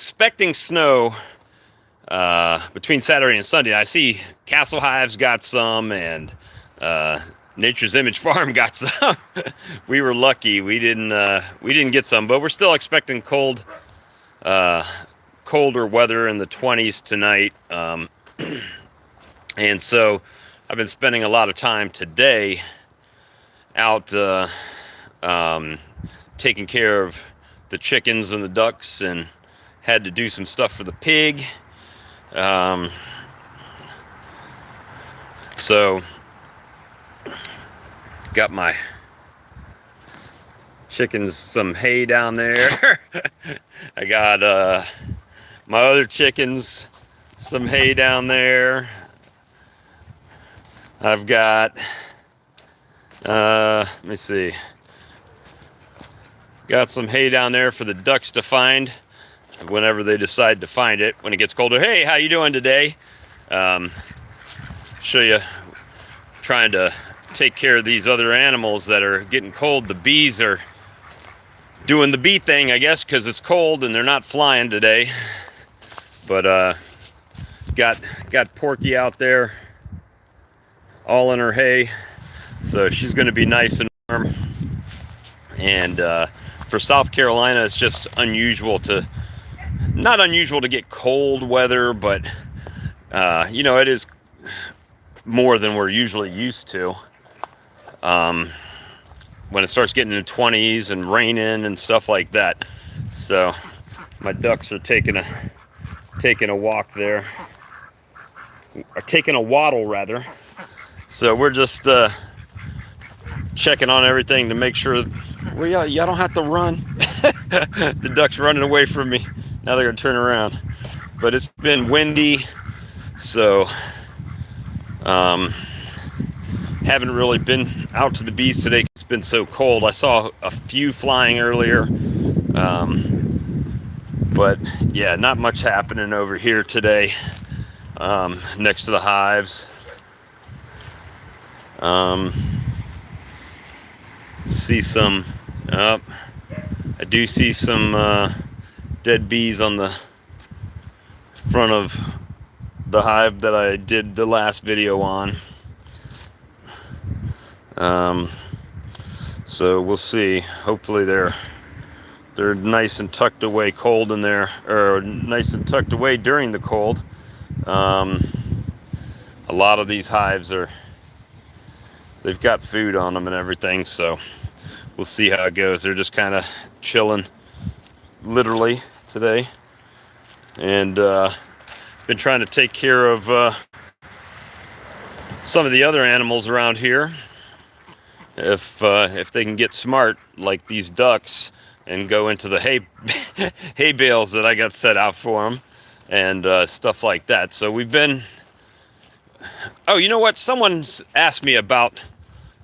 expecting snow between Saturday and Sunday. I see Castle Hive's got some, and Nature's Image Farm got some. We were lucky; we didn't get some, but we're still expecting colder weather in the 20s tonight. And so I've been spending a lot of time today out taking care of the chickens and the ducks, and had to do some stuff for the pig. So got my chickens some hay down there. I got my other chickens some hay down there. I've got let me see, got some hay down there for the ducks to find whenever they decide to find it when it gets colder. Hey, how you doing today? Show you, trying to take care of these other animals that are getting cold. The bees are doing the bee thing, I guess, because it's cold and they're not flying today. But got Porky out there all in her hay, so she's going to be nice and warm. And for South Carolina, it's just not unusual to get cold weather, but you know, it is more than we're usually used to. When it starts getting in the 20s and raining and stuff like that. So my ducks are taking a walk there, or taking a waddle rather. So we're just checking on everything to make sure. Well, y'all don't have to run. The duck's running away from me. Now they're gonna turn around. But it's been windy, so haven't really been out to the bees today. It's been so cold. I saw a few flying earlier, but yeah, not much happening over here today, next to the hives. See some, I do see some dead bees on the front of the hive that I did the last video on. So we'll see. Hopefully they're nice and tucked away cold in there, or nice and tucked away during the cold. A lot of these hives they've got food on them and everything, so we'll see how it goes. They're just kind of chilling, literally, today. And been trying to take care of some of the other animals around here. If they can get smart, like these ducks, and go into the hay bales that I got set out for them, and stuff like that. So we've been. Oh, you know what? Someone's asked me about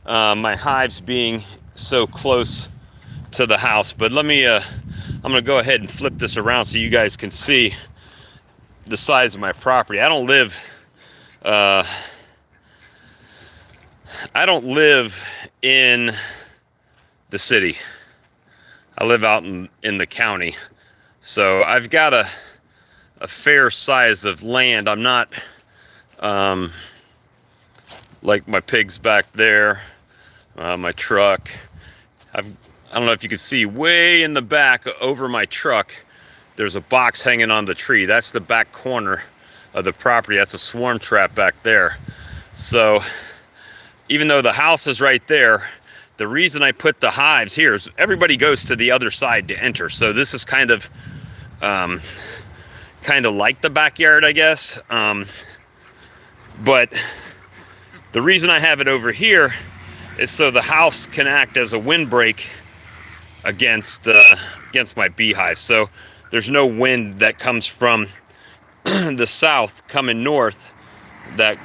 my hives being so close to the house, but let me. I'm gonna go ahead and flip this around so you guys can see the size of my property. I don't live in the city. I live out in the county. So I've got a fair size of land. I'm not like my pigs back there, my truck. I don't know if you can see way in the back over my truck, there's a box hanging on the tree. That's the back corner of the property. That's a swarm trap back there. So even though the house is right there, the reason I put the hives here is everybody goes to the other side to enter. So this is kind of like the backyard, I guess. But the reason I have it over here is so the house can act as a windbreak against my beehives. So there's no wind that comes from the south coming north that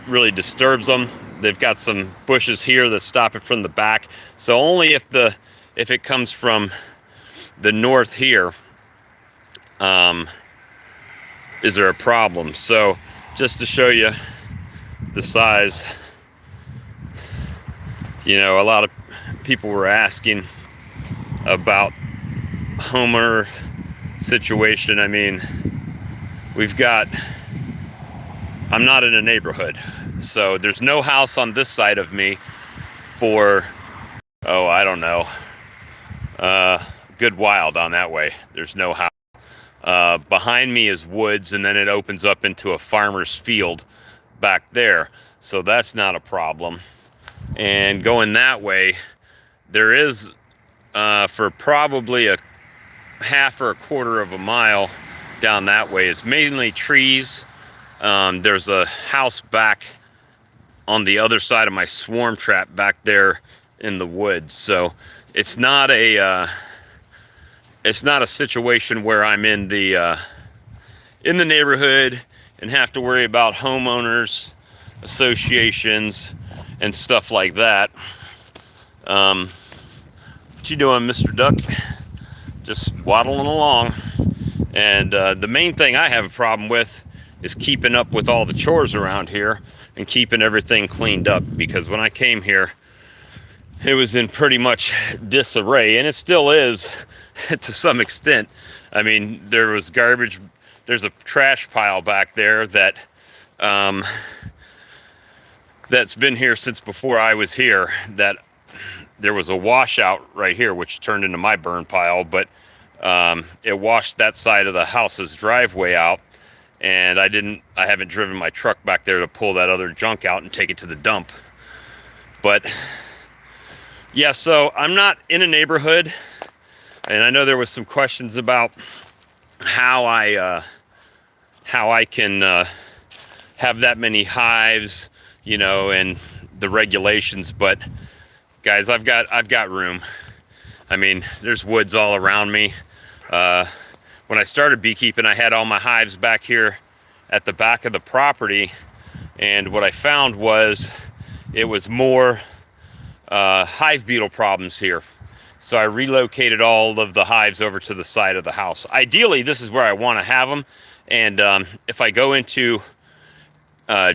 really disturbs them. They've got some bushes here that stop it from the back. So only if it comes from the north here, is there a problem. So just to show you the size, you know, a lot of people were asking about homeowner situation. I mean, I'm not in a neighborhood, so there's no house on this side of me for, oh, I don't know, good while down that way. There's no house. Behind me is woods, and then it opens up into a farmer's field back there, so that's not a problem. And going that way, there is, for probably a half or a quarter of a mile down that way, is mainly trees. There's a house back on the other side of my swarm trap back there in the woods, so it's not a situation where I'm in the neighborhood and have to worry about homeowners associations and stuff like that. What you doing, Mr. Duck? Just waddling along. And the main thing I have a problem with is keeping up with all the chores around here and keeping everything cleaned up, because when I came here, it was in pretty much disarray, and it still is to some extent. I mean, there was garbage. There's a trash pile back there that that's been here since before I was here. That there was a washout right here, which turned into my burn pile, but it washed that side of the house's driveway out, and I haven't driven my truck back there to pull that other junk out and take it to the dump. But yeah, so I'm not in a neighborhood, and I know there was some questions about how I can have that many hives, you know, and the regulations. But guys, I've got room. I mean, there's woods all around me. When I started beekeeping, I had all my hives back here at the back of the property, and what I found was it was more hive beetle problems here. So I relocated all of the hives over to the side of the house. Ideally, this is where I want to have them, and if I go into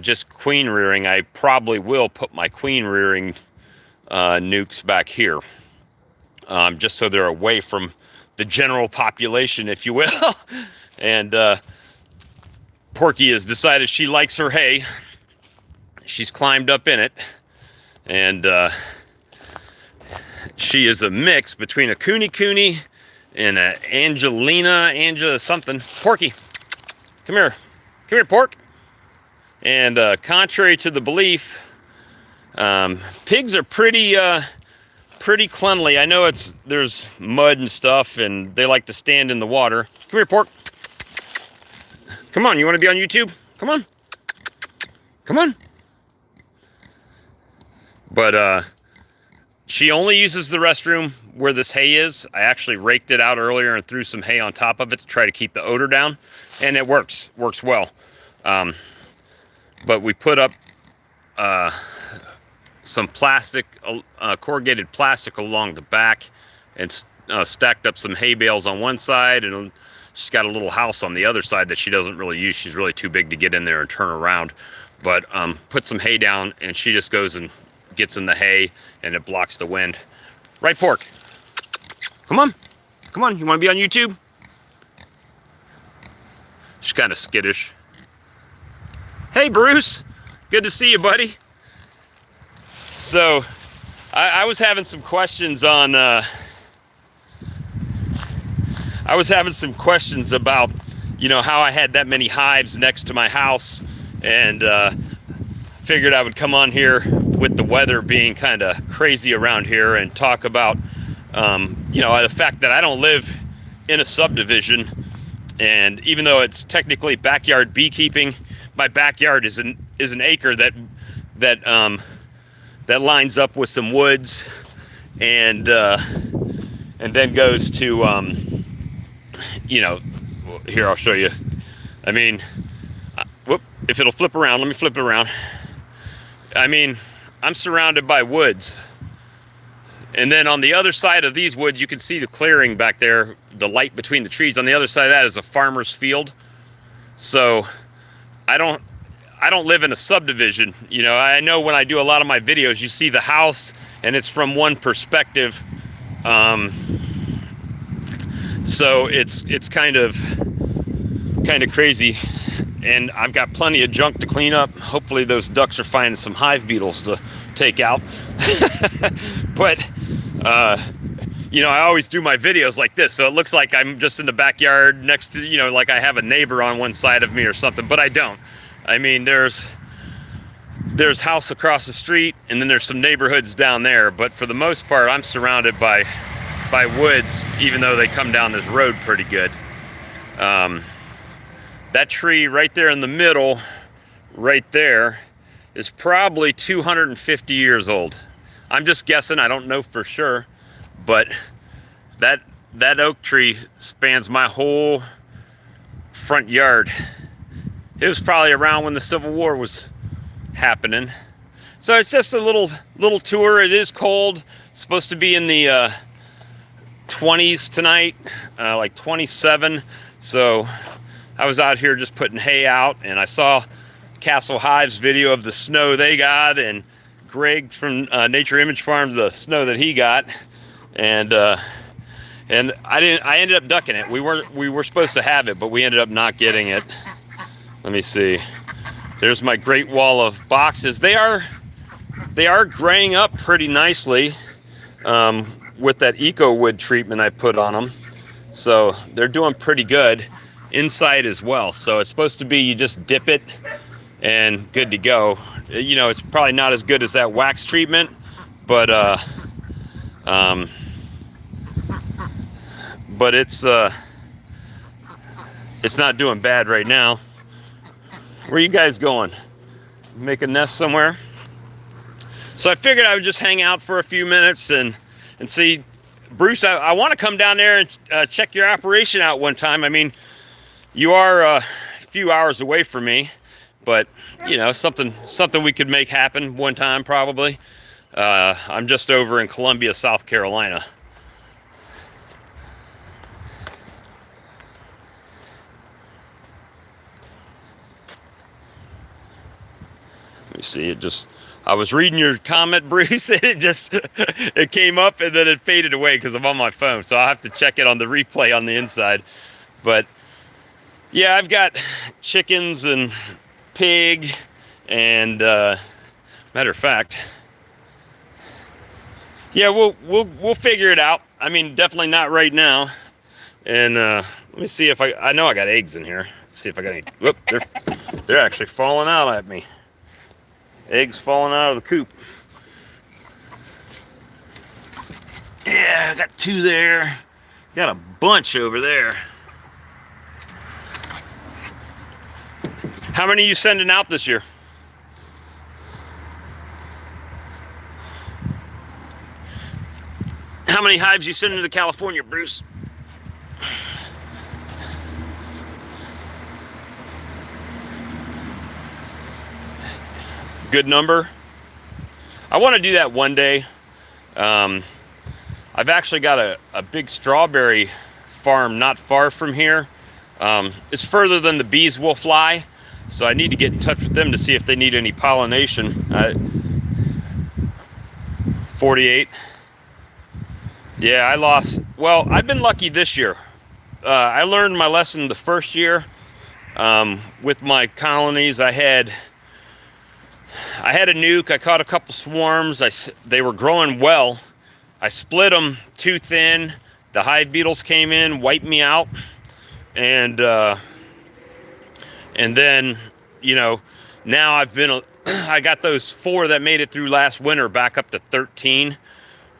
just queen rearing, I probably will put my queen rearing nukes back here, just so they're away from the general population, if you will. And Porky has decided she likes her hay. She's climbed up in it, and she is a mix between a Cooney and a Angela something. Porky, come here, Pork. And contrary to the belief, pigs are pretty cleanly. I know there's mud and stuff, and they like to stand in the water. Come here, Pork. Come on, you want to be on YouTube? Come on. Come on. But she only uses the restroom where this hay is. I actually raked it out earlier and threw some hay on top of it to try to keep the odor down, and it works well. But we put up some plastic, corrugated plastic along the back, and stacked up some hay bales on one side, and she's got a little house on the other side that she doesn't really use. She's really too big to get in there and turn around. But put some hay down, and she just goes and gets in the hay, and it blocks the wind. Right, Pork? Come on, you want to be on YouTube? She's kind of skittish. Hey, Bruce, good to see you, buddy. So I was having some questions on about, you know, how I had that many hives next to my house, and figured I would come on here with the weather being kind of crazy around here and talk about you know, the fact that I don't live in a subdivision, and even though it's technically backyard beekeeping, my backyard is an acre that lines up with some woods, and then goes to you know, here, I'll show you. I mean, whoop, if it'll flip around, let me flip it around. I mean, I'm surrounded by woods, and then on the other side of these woods, you can see the clearing back there, the light between the trees. On the other side of that is a farmer's field. So I don't live in a subdivision. You know, I know when I do a lot of my videos, you see the house and it's from one perspective. So it's kind of crazy, and I've got plenty of junk to clean up. Hopefully those ducks are finding some hive beetles to take out. But you know, I always do my videos like this, so it looks like I'm just in the backyard next to, you know, like I have a neighbor on one side of me or something, but I don't. I mean, there's house across the street, and then there's some neighborhoods down there, but for the most part, I'm surrounded by woods, even though they come down this road pretty good. That tree right there in the middle, right there, is probably 250 years old. I'm just guessing, I don't know for sure, but that oak tree spans my whole front yard. It was probably around when the Civil War was happening. So it's just a little tour. It is cold. It's supposed to be in the 20s tonight, like 27. So I was out here just putting hay out, and I saw Castle Hive's video of the snow they got, and Greg from Nature Image Farm, the snow that he got, and I ended up ducking it. We were supposed to have it, but we ended up not getting it. Let me see. There's my great wall of boxes. They are graying up pretty nicely with that eco wood treatment I put on them. So they're doing pretty good inside as well. So it's supposed to be you just dip it and good to go. You know, it's probably not as good as that wax treatment, but it's not doing bad right now. Where are you guys going? Make a nest somewhere? So I figured I would just hang out for a few minutes and see. Bruce, I want to come down there and check your operation out one time. I mean, you are a few hours away from me, but you know, something we could make happen one time probably. I'm just over in Columbia, South Carolina. Let me see, I was reading your comment, Bruce, and it came up and then it faded away because I'm on my phone. So I'll have to check it on the replay on the inside. But yeah, I've got chickens and pig, and matter of fact, yeah, we'll figure it out. I mean, definitely not right now. And let me see if I know I got eggs in here. Let's see if I got any. Whoop, they're actually falling out at me. Eggs falling out of the coop. Yeah, I got 2 there. Got a bunch over there. How many are you sending out this year? How many hives you sending to California, Bruce? Good number. I want to do that one day. I've actually got a big strawberry farm not far from here. It's further than the bees will fly, so I need to get in touch with them to see if they need any pollination. 48. Yeah, I've been lucky this year. I learned my lesson the first year with my colonies. I had a nuke. I caught a couple swarms. They were growing well. I split them too thin. The hive beetles came in, wiped me out, and then, you know, now I got those 4 that made it through last winter back up to 13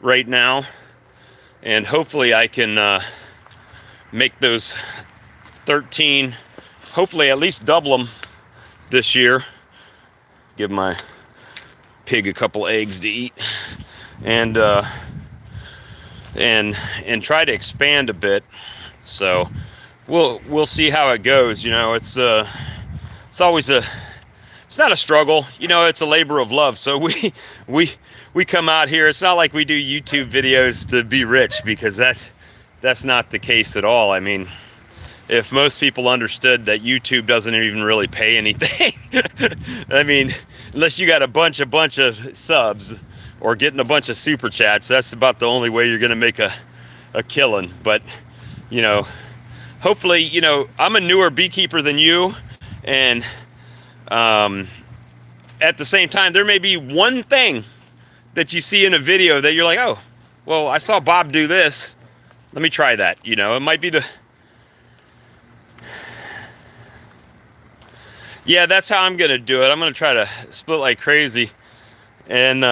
right now, and hopefully I can make those 13, hopefully at least double them this year. Give my pig a couple eggs to eat, and try to expand a bit. So we'll see how it goes. You know, it's always it's not a struggle. You know, it's a labor of love. So we come out here. It's not like we do YouTube videos to be rich, because that's not the case at all. I mean, if most people understood that YouTube doesn't even really pay anything, I mean, unless you got a bunch of subs or getting a bunch of super chats, that's about the only way you're gonna make a killing. But you know, hopefully, you know, I'm a newer beekeeper than you, and at the same time, there may be one thing that you see in a video that you're like, oh, well, I saw Bob do this. Let me try that. You know, it might be the... Yeah, that's how I'm going to do it. I'm going to try to split like crazy. And,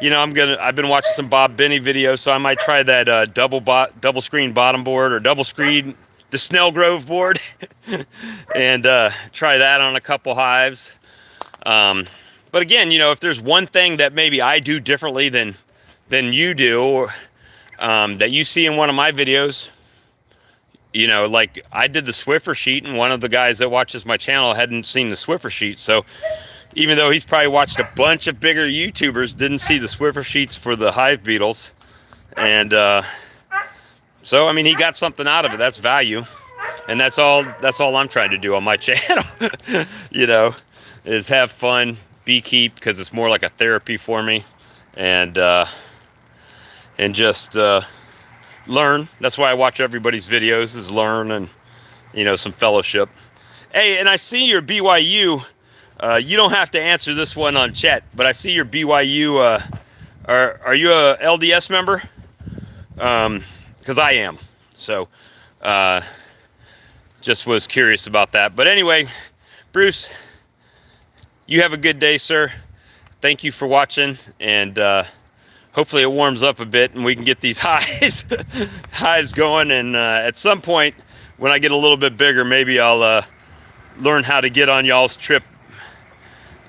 you know, I've been watching some Bob Binney videos, so I might try that double screen bottom board, or double screen, the Snell Grove board, and try that on a couple hives. But again, you know, if there's one thing that maybe I do differently than you do, or that you see in one of my videos, you know, like I did the Swiffer sheet, and one of the guys that watches my channel hadn't seen the Swiffer sheet. So even though he's probably watched a bunch of bigger YouTubers, didn't see the Swiffer sheets for the hive beetles. And so, I mean, he got something out of it. That's value. And that's all I'm trying to do on my channel, you know, is have fun, beekeep, because it's more like a therapy for me, and just learn. That's why I watch everybody's videos, is learn, and, you know, some fellowship. Hey, and I see your BYU. You don't have to answer this one on chat, but I see your BYU. Are you a LDS member? Because I am. So just was curious about that. But anyway, Bruce, you have a good day, sir. Thank you for watching, and hopefully it warms up a bit and we can get these hives going. And at some point, when I get a little bit bigger, maybe I'll learn how to get on y'all's trip.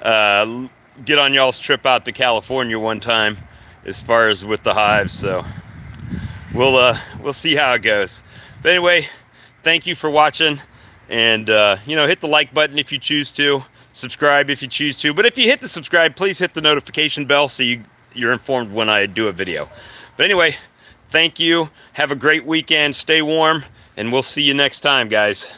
Get on y'all's trip out to California one time, as far as with the hives. So we'll see how it goes. But anyway, thank you for watching, and you know, hit the like button if you choose to. Subscribe if you choose to. But if you hit the subscribe, please hit the notification bell so you're informed when I do a video. But anyway, thank you. Have a great weekend. Stay warm, and we'll see you next time, guys.